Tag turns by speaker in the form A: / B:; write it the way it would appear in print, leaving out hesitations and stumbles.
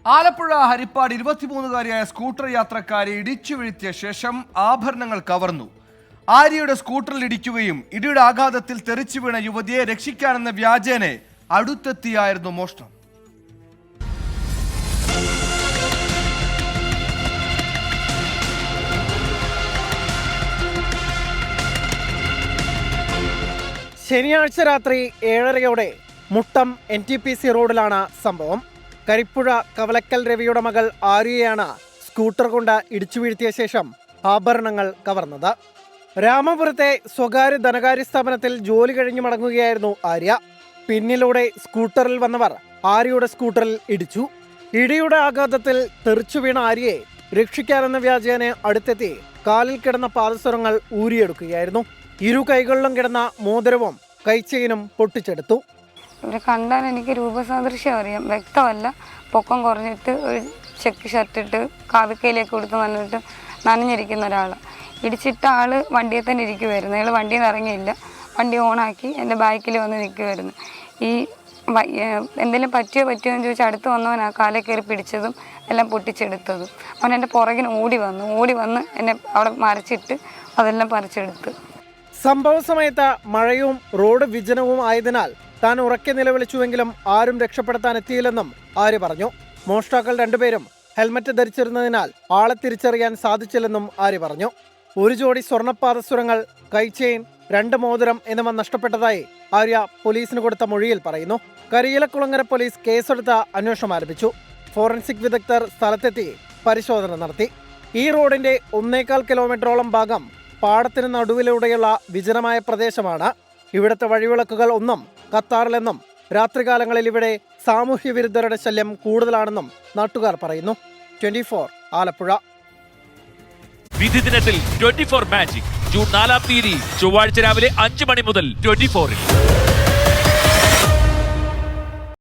A: Alappuzha Harippad 23-കാരിയായ scooter യാത്രക്കാരെ ഇടിച്ചു വീഴ്ത്തിയ ശേഷം ആഭരണങ്ങൾ കവർന്നു. ആര്യയുടെ സ്കൂട്ടറിൽ ഇടിക്കുകയും ഇടിയുടെ ആഘാതത്തിൽ തെറിച്ചു വീണ യുവതിയെ രക്ഷിക്കാനെന്ന വ്യാജേനെ അടുത്തെത്തിയായിരുന്നു മോഷണം.
B: ശനിയാഴ്ച രാത്രി 7:30-യോടെ മുട്ടം NTPC റോഡിലാണ് സംഭവം. കരിപ്പുഴ കവലക്കൽ രവിയുടെ മകൾ ആര്യയാണ് സ്കൂട്ടർ കൊണ്ട് ഇടിച്ചു വീഴ്ത്തിയ ശേഷം ആഭരണങ്ങൾ കവർന്നത്. രാമപുരത്തെ സ്വകാര്യ ധനകാര്യ സ്ഥാപനത്തിൽ ജോലി കഴിഞ്ഞു മടങ്ങുകയായിരുന്നു ആര്യ. പിന്നിലൂടെ സ്കൂട്ടറിൽ വന്നവർ ആര്യയുടെ സ്കൂട്ടറിൽ ഇടിച്ചു. ഇടിയുടെ ആഘാതത്തിൽ തെറിച്ചു വീണ ആര്യയെ രക്ഷിക്കാനെന്ന വ്യാജേന അടുത്തെത്തി കാലിൽ കിടന്ന പാദസരങ്ങൾ ഊരിയെടുക്കുകയായിരുന്നു. ഇരു കൈകളിലും കിടന്ന മോതിരവും കൈച്ചെയിനും പൊട്ടിച്ചെടുത്തു.
C: ഇവരെ കണ്ടാൽ എനിക്ക് രൂപസാദൃശ്യം അറിയാം, വ്യക്തമല്ല. പൊക്കം കുറഞ്ഞിട്ട് ഒരു ചെക്ക് ഷർട്ടിട്ട് കാവിക്കയിലേക്ക് കൊടുത്ത് നന്നിട്ട് നനഞ്ഞിരിക്കുന്ന ഒരാൾ. ഇടിച്ചിട്ട ആൾ വണ്ടിയിൽ തന്നെ ഇരിക്കുമായിരുന്നു. അയാൾ വണ്ടിയിൽ നിന്ന് ഇറങ്ങിയില്ല, വണ്ടി ഓണാക്കി എൻ്റെ ബാക്കിൽ വന്ന് നിൽക്കുമായിരുന്നു. ഈ എന്തെങ്കിലും പറ്റിയോ എന്ന് ചോദിച്ചാൽ അടുത്ത് വന്നവൻ ആ കാലേ കയറി പിടിച്ചതും എല്ലാം പൊട്ടിച്ചെടുത്തതും. അവൻ എൻ്റെ പുറകിന് ഓടി വന്ന് എന്നെ അവിടെ മറിച്ചിട്ട് അതെല്ലാം പറിച്ചെടുത്ത്.
B: സംഭവ സമയത്ത് മഴയും റോഡ് വിജനവും ആയതിനാൽ താൻ ഉറക്കെ നിലവിളിച്ചുവെങ്കിലും ആരും രക്ഷപ്പെടുത്താൻ എത്തിയില്ലെന്നും ആര്യ പറഞ്ഞു. മോഷ്ടാക്കൾ രണ്ടുപേരും ഹെൽമറ്റ് ധരിച്ചിരുന്നതിനാൽ ആളെ തിരിച്ചറിയാൻ സാധിച്ചില്ലെന്നും ആര്യ പറഞ്ഞു. ഒരു ജോഡി സ്വർണ്ണപാദസുരങ്ങൾ, കൈച്ചെയിൻ, 2 മോതിരം എന്നിവ നഷ്ടപ്പെട്ടതായി ആര്യ പോലീസിന് കൊടുത്ത മൊഴിയിൽ പറയുന്നു. കരിയിലക്കുളങ്ങര പോലീസ് കേസെടുത്ത് അന്വേഷണം ആരംഭിച്ചു. ഫോറൻസിക് വിദഗ്ധർ സ്ഥലത്തെത്തി പരിശോധന നടത്തി. ഈ റോഡിന്റെ 1.25 കിലോമീറ്ററോളം ഭാഗം പാടത്തിന് നടുവിലൂടെയുള്ള വിജനമായ പ്രദേശമാണ്. ഇവിടുത്തെ വഴിവിളക്കുകൾ ഒന്നും കത്താറില്ലെന്നും രാത്രികാലങ്ങളിൽ ഇവിടെ സാമൂഹ്യ വിരുദ്ധരുടെ ശല്യം കൂടുതലാണെന്നും നാട്ടുകാർ പറയുന്നു. 24 ആലപ്പുഴ.
D: വിധി ദിനത്തിൽ 24 മാജിക് ജൂൺ 4 ചൊവ്വാഴ്ച രാവിലെ 5 മണി മുതൽ 24-ൽ.